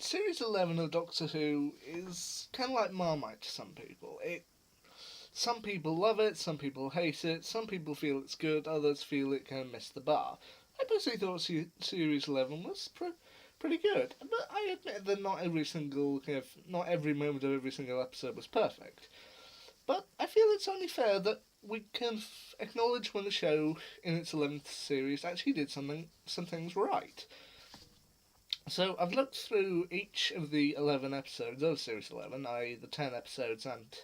Series 11 of Doctor Who is kind of like Marmite to some people. Some people love it, some people hate it, some people feel it's good, others feel it kind of missed the bar. I personally thought Series 11 was pretty good, but I admit that not every moment of every single episode was perfect. But I feel it's only fair that we can acknowledge when the show, in its 11th series, actually did some things right. So I've looked through each of the 11 episodes of Series 11, i.e. the 10 episodes and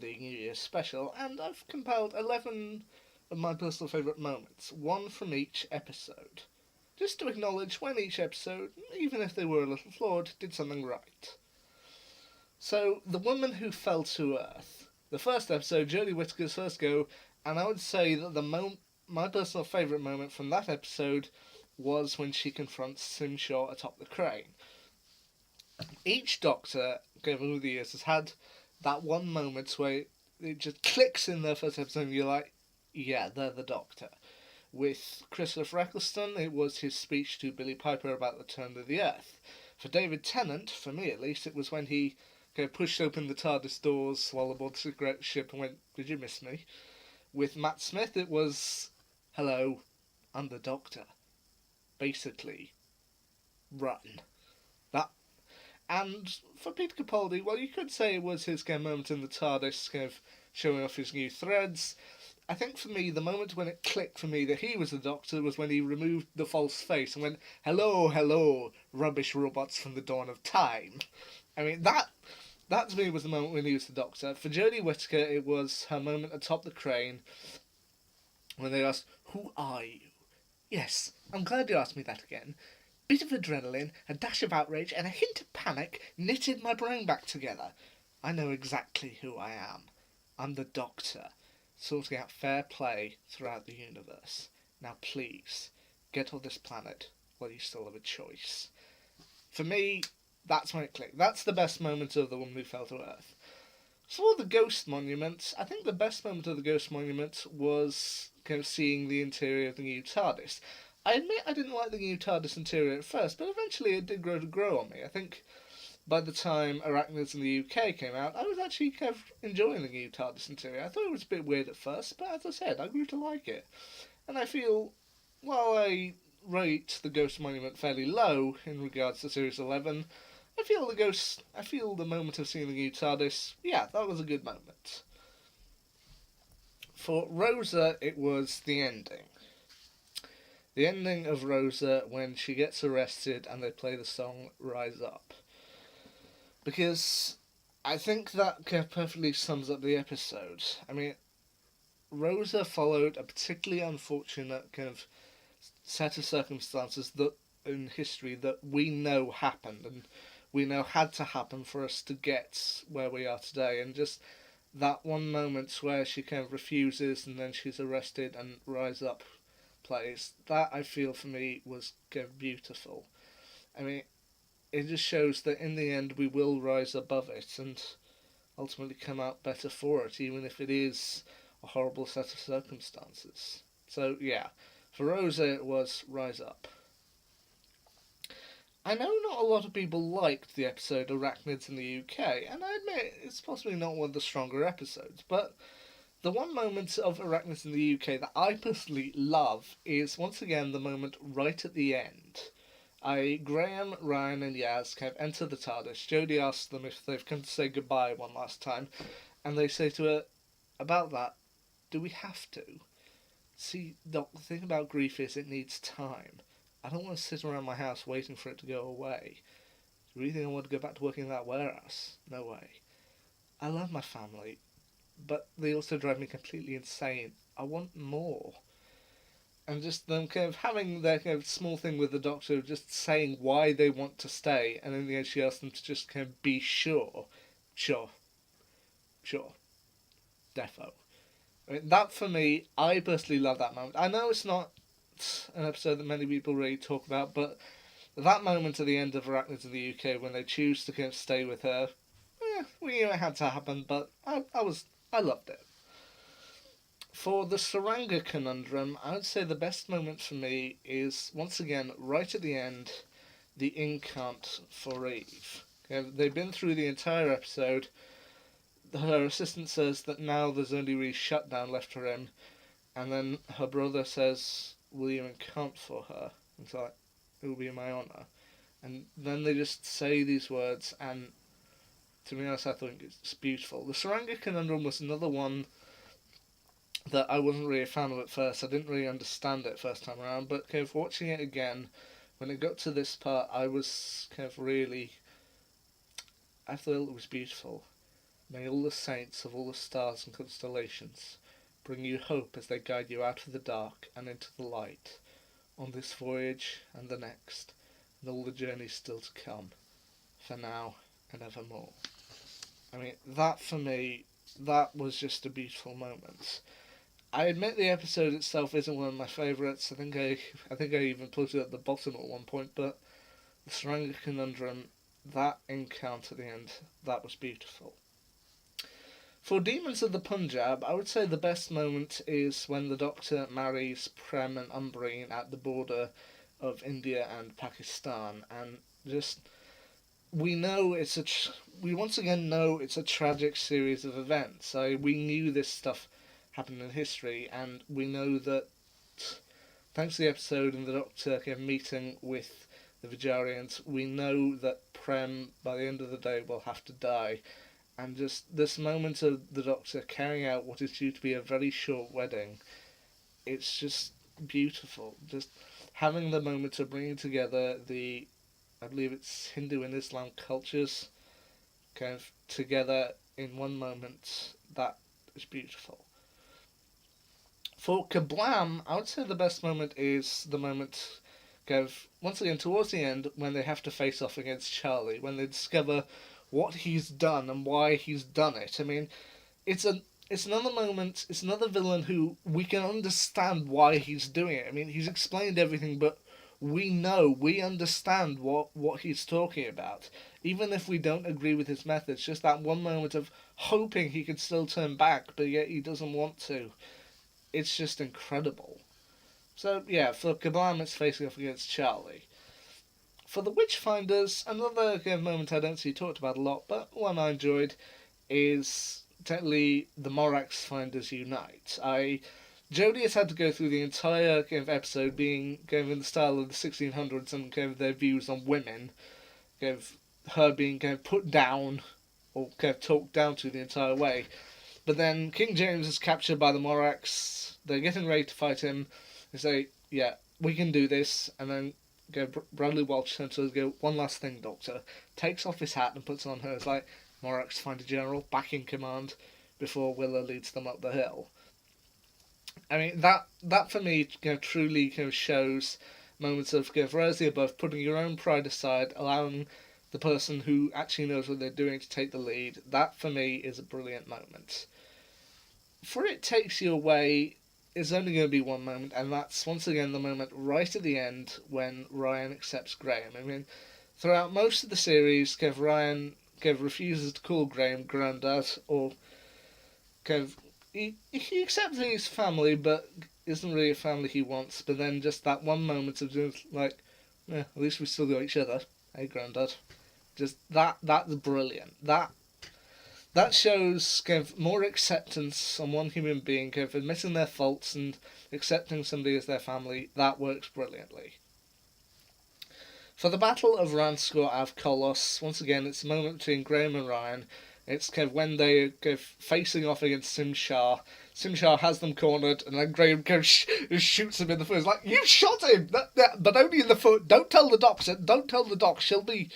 the New Year's special, and I've compiled 11 of my personal favourite moments, one from each episode, just to acknowledge when each episode, even if they were a little flawed, did something right. So, The Woman Who Fell to Earth. The first episode, Jodie Whittaker's first go, and I would say that my personal favourite moment from that episode was when she confronts Simshaw atop the crane. Each Doctor, over the years, has had that one moment where it just clicks in their first episode and you're like, yeah, they're the Doctor. With Christopher Eccleston, it was his speech to Billy Piper about the turn of the Earth. For David Tennant, for me at least, it was when he pushed open the TARDIS doors while aboard the cigarette ship and went, did you miss me? With Matt Smith, it was, hello, I'm the Doctor. Basically, run. That. And for Peter Capaldi, well, you could say it was his moment in the TARDIS, showing off his new threads. I think for me, the moment when it clicked for me that he was the Doctor was when he removed the false face and went, hello, hello, rubbish robots from the dawn of time. I mean, that to me was the moment when he was the Doctor. For Jodie Whittaker, it was her moment atop the crane when they asked, who are you? Yes, I'm glad you asked me that again. Bit of adrenaline, a dash of outrage, and a hint of panic knitted my brain back together. I know exactly who I am. I'm the Doctor, sorting out fair play throughout the universe. Now please, get off this planet while you still have a choice. For me, that's when it clicked. That's the best moment of The Woman Who Fell to Earth. For the Ghost Monument, I think the best moment of the Ghost Monument was seeing the interior of the new TARDIS. I admit I didn't like the new TARDIS interior at first, but eventually it did grow on me. I think by the time Arachnids in the UK came out, I was actually enjoying the new TARDIS interior. I thought it was a bit weird at first, but as I said, I grew to like it. And I feel, while I rate the Ghost Monument fairly low in regards to Series 11, I feel the moment of seeing the new TARDIS, yeah, that was a good moment. For Rosa, it was the ending. The ending of Rosa when she gets arrested and they play the song Rise Up. Because I think that perfectly sums up the episode. I mean, Rosa followed a particularly unfortunate set of circumstances that in history that we know happened and we know had to happen for us to get where we are today. And just that one moment where she refuses and then she's arrested and Rise Up plays, that I feel for me was beautiful. I mean, it just shows that in the end we will rise above it and ultimately come out better for it, even if it is a horrible set of circumstances. So yeah, for Rosa it was Rise Up. I know not a lot of people liked the episode Arachnids in the UK, and I admit it's possibly not one of the stronger episodes, but the one moment of Arachnids in the UK that I personally love is once again the moment right at the end. Graham, Ryan and Yaz enter the TARDIS. Jodie asks them if they've come to say goodbye one last time, and they say to her, about that, do we have to? See, Doc, the thing about grief is it needs time. I don't want to sit around my house waiting for it to go away. Do you really think I want to go back to working in that warehouse? No way. I love my family, but they also drive me completely insane. I want more. And just them having their small thing with the Doctor, just saying why they want to stay, and in the end she asks them to just be sure. Sure. Defo. I mean, that for me, I personally love that moment. I know it's not an episode that many people really talk about, but that moment at the end of Arachnids in the UK when they choose to stay with her, we knew it had to happen, but I loved it. For the Saranga Conundrum, I would say the best moment for me is, once again, right at the end, the incant for Eve. They've been through the entire episode. Her assistant says that now there's only really shutdown left for him, and then her brother says, "Will you incant for her?" And it's like, "It will be my honour." And then they just say these words, and to be honest, I think it's beautiful. The Saranga Conundrum was another one that I wasn't really a fan of at first. I didn't really understand it first time around, but kind of watching it again, when it got to this part, I was kind of really... I thought it was beautiful. May all the saints of all the stars and constellations bring you hope as they guide you out of the dark and into the light, on this voyage and the next, and all the journeys still to come, for now and evermore. I mean, that for me, that was just a beautiful moment. I admit the episode itself isn't one of my favourites. I think I even put it at the bottom at one point, but the Saranga Conundrum, that encounter at the end, that was beautiful. For Demons of the Punjab, I would say the best moment is when the Doctor marries Prem and Umbreen at the border of India and Pakistan, and just we once again know it's a tragic series of events. We knew this stuff happened in history, and we know that thanks to the episode and the Doctor meeting with the Vijayans, we know that Prem by the end of the day will have to die. And just this moment of the Doctor carrying out what is due to be a very short wedding, it's just beautiful. Just having the moment of bringing together I believe it's Hindu and Islam cultures, kind of together in one moment, that is beautiful. For Kablam, I would say the best moment is the moment, once again towards the end, when they have to face off against Charlie, when they discover what he's done and why he's done it. I mean, it's another moment, it's another villain who we can understand why he's doing it. I mean, he's explained everything, but we understand what he's talking about. Even if we don't agree with his methods, just that one moment of hoping he could still turn back, but yet he doesn't want to. It's just incredible. So, yeah, for Kablam, it's facing off against Charlie. For the Witchfinders, another moment I don't see talked about a lot, but one I enjoyed, is technically the Morax Finders unite. Jodie has had to go through the entire episode being in the style of the 1600s and their views on women, her being put down or talked down to the entire way. But then King James is captured by the Morax. They're getting ready to fight him. They say, "Yeah, we can do this," and then Bradley Walsh turns to go, "One last thing, Doctor." Takes off his hat and puts it on her. It's like, Morax find a general back in command before Willa leads them up the hill. I mean, that for me truly shows moments of rise above, putting your own pride aside, allowing the person who actually knows what they're doing to take the lead. That for me is a brilliant moment. For It Takes You Away is only going to be one moment, and that's once again the moment right at the end when Ryan accepts Graham. I mean, throughout most of the series, Ryan refuses to call Graham Grandad, or he accepts his family, but isn't really a family he wants. But then just that one moment of just like, yeah, at least we still got each other. Hey, Grandad. Just that's brilliant. That shows more acceptance on one human being, admitting their faults and accepting somebody as their family. That works brilliantly. For the Battle of Ranskor Av Kolos, once again, it's a moment between Graham and Ryan. It's when they facing off against Simshar. Simshar has them cornered, and then Graham shoots him in the foot. It's like, you shot him, but only in the foot. Don't tell the doc. Don't tell the doc. She'll be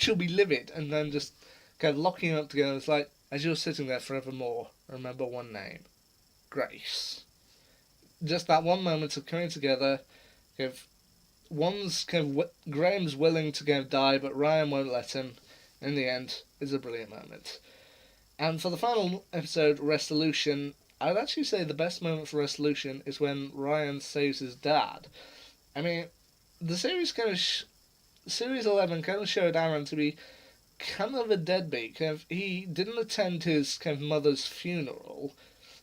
livid. And then just locking them up together. It's like, as you're sitting there forevermore, remember one name, Grace. Just that one moment of coming together. Graham's willing to die, but Ryan won't let him. In the end, is a brilliant moment. And for the final episode, Resolution, I'd actually say the best moment for Resolution is when Ryan saves his dad. I mean, the series Series 11 showed Aaron to be a deadbeat. He didn't attend his mother's funeral,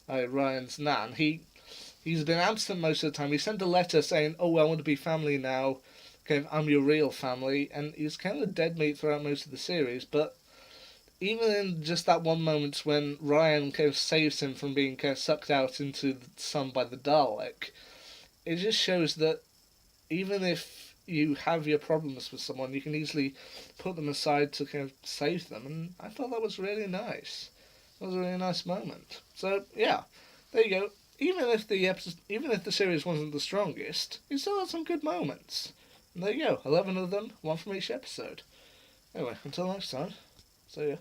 Ryan's nan. He's been absent most of the time. He sent a letter saying, "Oh, I want to be family now. kind of I'm your real family, and he's kind of dead meat throughout most of the series. But even in just that one moment when Ryan kind of saves him from being kind of sucked out into the sun by the Dalek, it just shows that even if you have your problems with someone, you can easily put them aside to kind of save them. And I thought that was really nice. It was a really nice moment. So yeah, there you go. Even if the series wasn't the strongest, it still had some good moments. And there you go, 11 of them, one from each episode. Anyway, until next time, see ya.